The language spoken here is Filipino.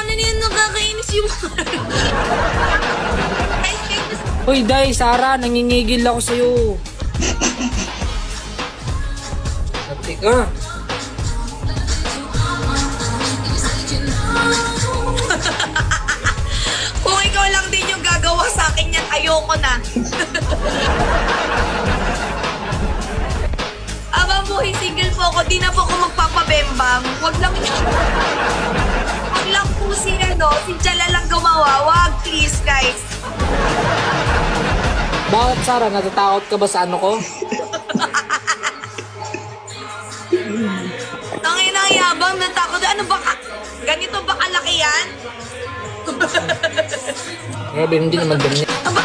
ano yun, nakakainis yung... Uy, Day, Sarah, nangingigil ako sa'yo. Teka. Kung ikaw lang din yung gagawa sa akin yan, ayoko na. Aba buhay, single po ako, di na po ako magpapabembang. Wag lang po si si Jala lang gumawa. Wag, please, guys. Bakit, Sarah? Natatakot ka ba sa ano ko? Tangin na yabang, natakot. Ano ba ka? Ganito ba kalaki yan? Grabe, hindi naman ganyan. Aba,